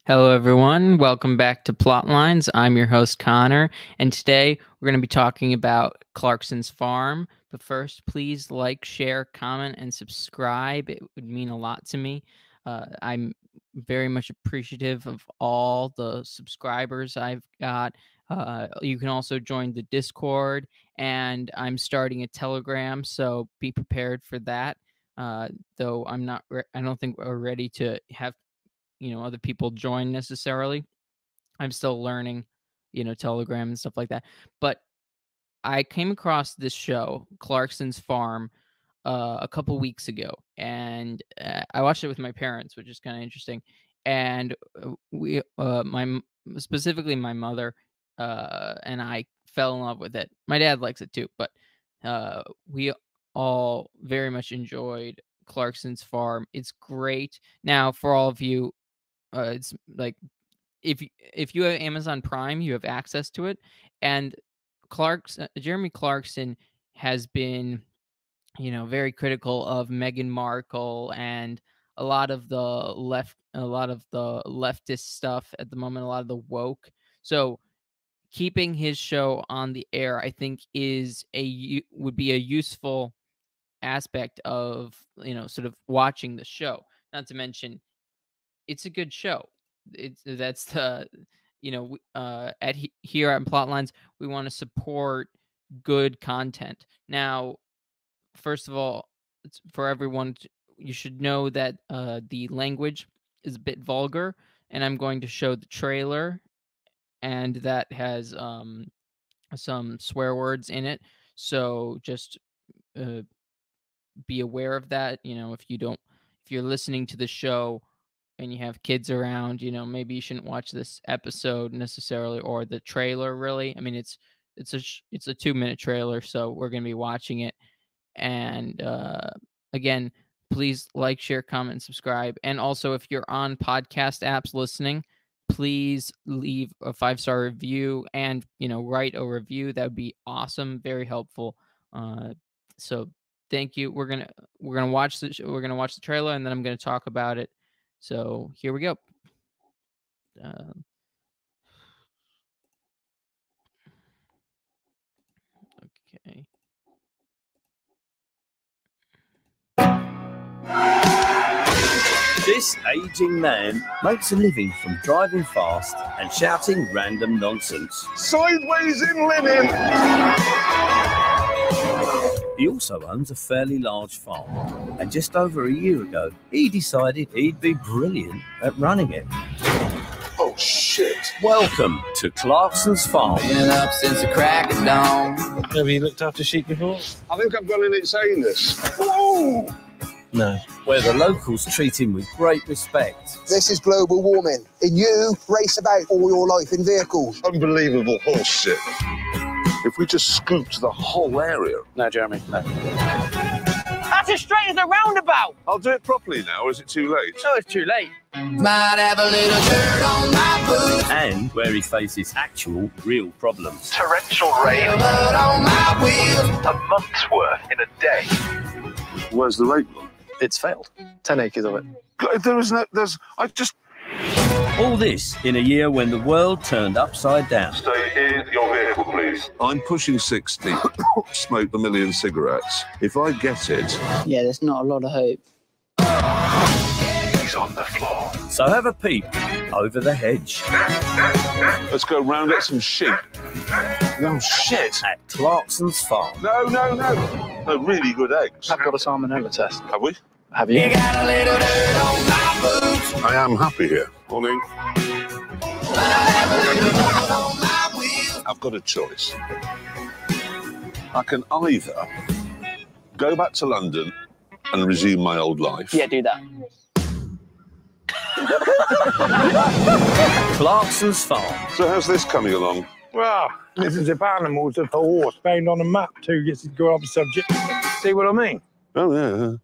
Hello, everyone. Welcome back to Plotlines. I'm your host, Connor, and today we're going to be talking about Clarkson's farm. But first, please like, share, comment, and subscribe. It would mean a lot to me. I'm very much appreciative of all the subscribers I've got. You can also join the Discord, and I'm starting a Telegram, so be prepared for that. Though I don't think we're ready to have other people join necessarily. I'm still learning, Telegram and stuff like that. But I came across this show, Clarkson's Farm, a couple weeks ago, and I watched it with my parents, which is kind of interesting. And specifically my mother, and I fell in love with it. My dad likes it too, but we all very much enjoyed Clarkson's Farm. It's great. Now, for all of you, it's like if you have Amazon Prime, you have access to it. And Jeremy Clarkson has been, very critical of Meghan Markle and a lot of the leftist stuff at the moment, a lot of the woke. So keeping his show on the air, I think, would be a useful aspect of sort of watching the show. Not to mention, it's a good show. That's the here at Plotlines, we want to support good content. Now, first of all, for everyone, you should know that the language is a bit vulgar, and I'm going to show the trailer, and that has some swear words in it. So just uh, be aware of that. If you're listening to the show and you have kids around, maybe you shouldn't watch this episode necessarily, or the trailer. Really, I mean, it's a 2-minute trailer, so we're gonna be watching it. And again, please like, share, comment, and subscribe. And also, if you're on podcast apps listening, please leave a 5-star review and write a review. That would be awesome, very helpful. So thank you. We're gonna watch we're gonna watch the trailer, and then I'm gonna talk about it. So here we go. Okay. This aging man makes a living from driving fast and shouting random nonsense. Sideways in linen! He also owns a fairly large farm, and just over a year ago, he decided he'd be brilliant at running it. Oh, shit. Welcome to Clarkson's Farm. Been up since the crack of dawn. Have you looked after sheep before? I think I've got in it saying this. Whoa! No. Where the locals treat him with great respect. This is global warming, and you race about all your life in vehicles. Unbelievable horse shit. If we just scooped the whole area. No, Jeremy, no. That's as straight as a roundabout. I'll do it properly now, or is it too late? No, it's too late. Might have a little dirt on my boots. And where he faces actual, real problems. Torrential rain, Mud on my wheels. a month's worth in a day. Where's the rate one? It's failed. 10 acres of it. All this in a year when the world turned upside down. Stay in your vehicle, please. I'm pushing 60. Smoked a million cigarettes. If I get it... Yeah, there's not a lot of hope. He's on the floor. So have a peek over the hedge Let's go round get some sheep. No shit. at Clarkson's Farm. No. They're really good eggs. I've got a salmonella test. Have we? Have you? Got a little dirt on my boots. I am happy here. Morning. I've got a choice. I can either go back to London and resume my old life. Yeah, do that. Clarkson's Farm. So how's this coming along? Well, this is if animals of a horse found on a map too. Yes, it's go off the subject. See what I mean? Oh, yeah.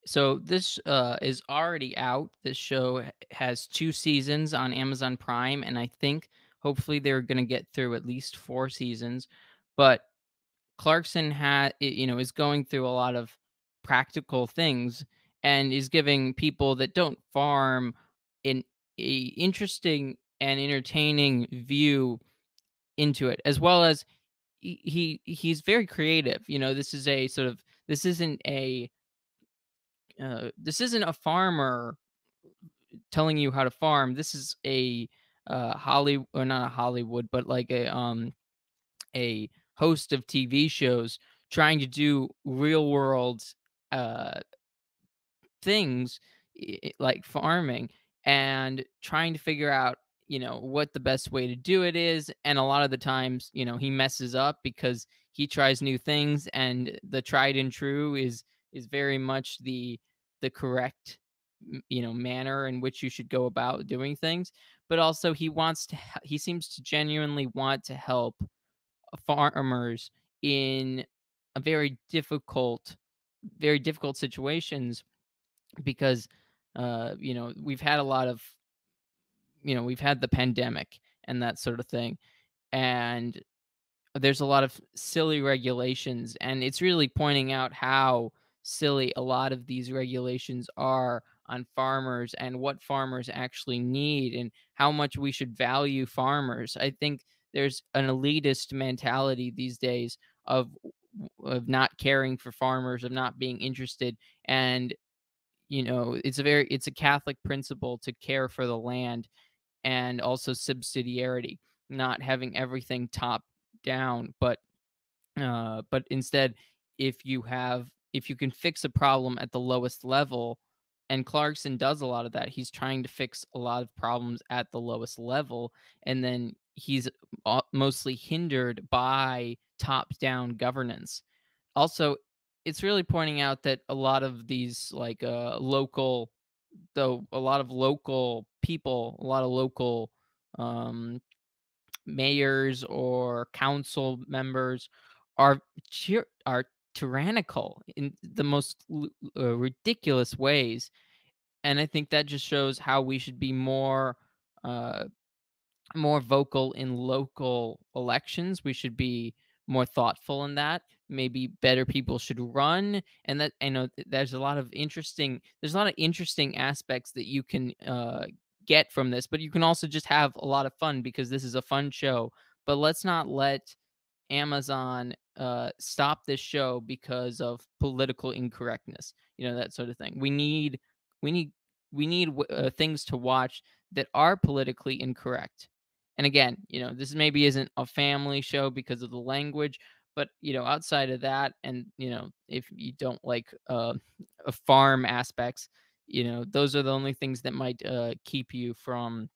So this is already out. This show has 2 seasons on Amazon Prime, and I think hopefully they're going to get through at least 4 seasons. But Clarkson is going through a lot of practical things and is giving people that don't farm an a interesting and entertaining view into it, as well as he's very creative. This is a sort of this isn't a farmer telling you how to farm. This is a Holly or not a Hollywood, but like a host of TV shows trying to do real world uh things like farming and trying to figure out what the best way to do it is. And a lot of the times he messes up because he tries new things, and the tried and true is very much the correct manner in which you should go about doing things. But also he seems to genuinely want to help farmers in a very difficult situations, because we've had a lot of we've had the pandemic and that sort of thing, and there's a lot of silly regulations, and it's really pointing out how silly a lot of these regulations are on farmers and what farmers actually need and how much we should value farmers. I think there's an elitist mentality these days of not caring for farmers, of not being interested. And it's a Catholic principle to care for the land, and also subsidiarity, not having everything top down, but instead, if you can fix a problem at the lowest level, and Clarkson does a lot of that. He's trying to fix a lot of problems at the lowest level, and then he's mostly hindered by top down governance. Also, it's really pointing out that a lot of these like local though a lot of local people, a lot of local um mayors or council members are are tyrannical in the most ridiculous ways. And I think that just shows how we should be uh more vocal in local elections. We should be more thoughtful in that. Maybe better people should run, and that I know there's a lot of interesting aspects that you can get from this, but you can also just have a lot of fun because this is a fun show. But let's not let Amazon stop this show because of political incorrectness, that sort of thing. We need things to watch that are politically incorrect. And again, this maybe isn't a family show because of the language, but outside of that, and if you don't like farm aspects, those are the only things that might keep you from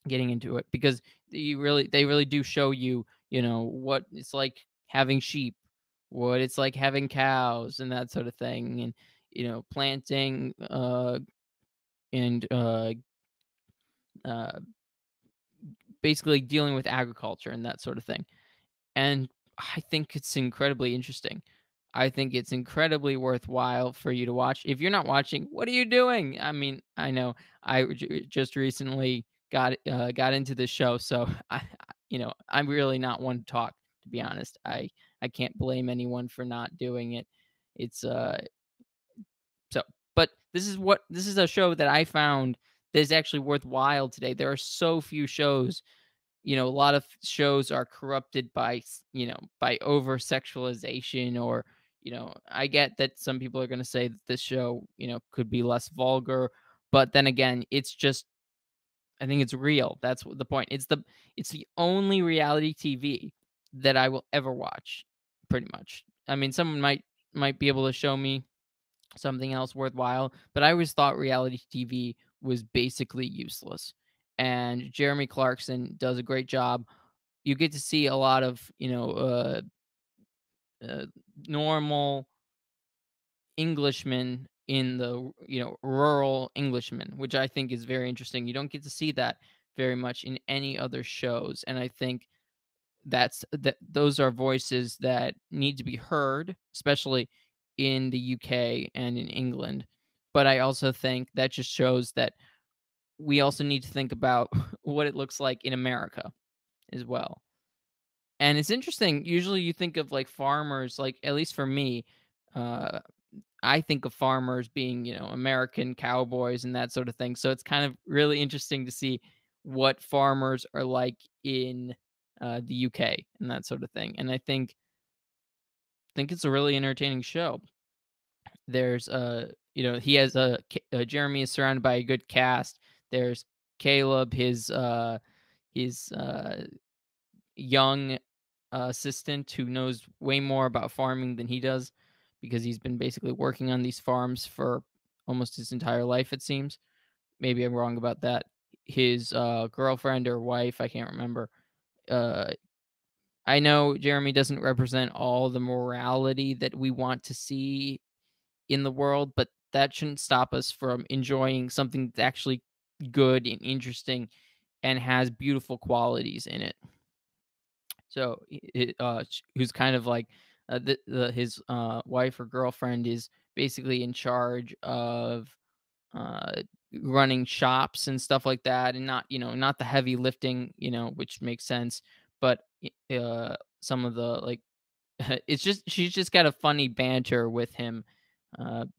getting into it, because they really do show you, what it's like having sheep, what it's like having cows and that sort of thing, and planting and uh basically dealing with agriculture and that sort of thing. And I think it's incredibly interesting. I think it's incredibly worthwhile for you to watch. If you're not watching, what are you doing? I mean, I know just recently got into this show, so I'm really not one to talk, to be honest. I can't blame anyone for not doing it. It's so, but this is a show that I found that is actually worthwhile today. There are so few shows. A lot of shows are corrupted by by over sexualization, or I get that some people are going to say that this show could be less vulgar, but then again, it's just, I think it's real. That's the point. It's the only reality TV that I will ever watch, pretty much. I mean, someone might be able to show me something else worthwhile, but I always thought reality TV was basically useless. And Jeremy Clarkson does a great job. You get to see a lot of, uh, normal Englishmen in the, rural Englishmen, which I think is very interesting. You don't get to see that very much in any other shows. And I think those are voices that need to be heard, especially in the UK and in England. But I also think that just shows that we also need to think about what it looks like in America as well. And it's interesting. Usually you think of like farmers, like at least for me, uh, I think of farmers being, American cowboys and that sort of thing. So it's kind of really interesting to see what farmers are like in the UK and that sort of thing. And I think it's a really entertaining show. There's he has Jeremy is surrounded by a good cast. There's Caleb, his young assistant who knows way more about farming than he does because he's been basically working on these farms for almost his entire life, it seems. Maybe I'm wrong about that. His girlfriend or wife, I can't remember. Uh, I know Jeremy doesn't represent all the morality that we want to see in the world, but that shouldn't stop us from enjoying something that's actually good and interesting and has beautiful qualities in it. So, who's kind of like his wife or girlfriend is basically in charge of uh, running shops and stuff like that, and not not the heavy lifting, which makes sense, but some of the like it's just she's just got a funny banter with him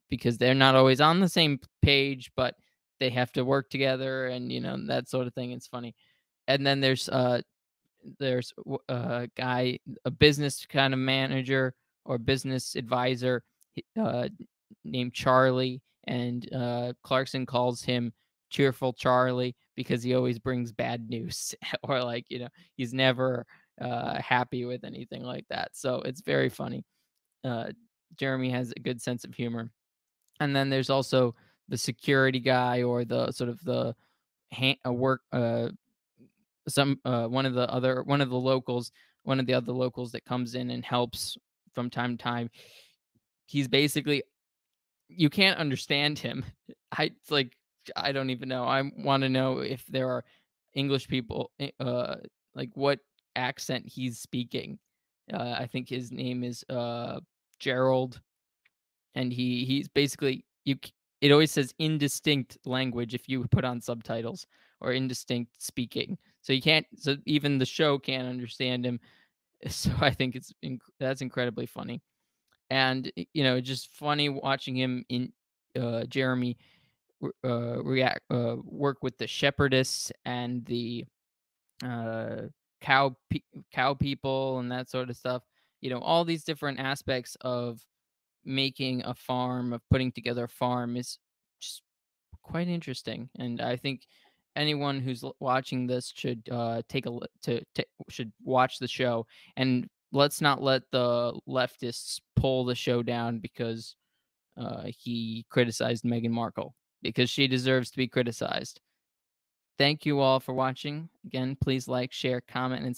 because they're not always on the same page, but they have to work together and that sort of thing. It's funny. And then there's a guy, a business kind of manager or business advisor named Charlie, and Clarkson calls him Cheerful Charlie because he always brings bad news or like he's never happy with anything like that. So it's very funny. Uh, Jeremy has a good sense of humor, and then there's also the security guy or the sort of the work some one of the other locals that comes in and helps from time to time. He's basically you can't understand him. It's like I don't even know. I want to know if there are English people like what accent he's speaking. I think his name is Gerald, and he's basically it always says indistinct language if you put on subtitles, or indistinct speaking, so you can't so even the show can't understand him. So I think that's incredibly funny. And just funny watching him in Jeremy react work with the shepherdess and the uh cow people and that sort of stuff. All these different aspects of making a farm, of putting together a farm, is just quite interesting. And I think anyone who's watching this should take a should watch the show. And let's not let the leftists pull the show down because he criticized Meghan Markle, because she deserves to be criticized. Thank you all for watching. Again, please like, share, comment, and subscribe.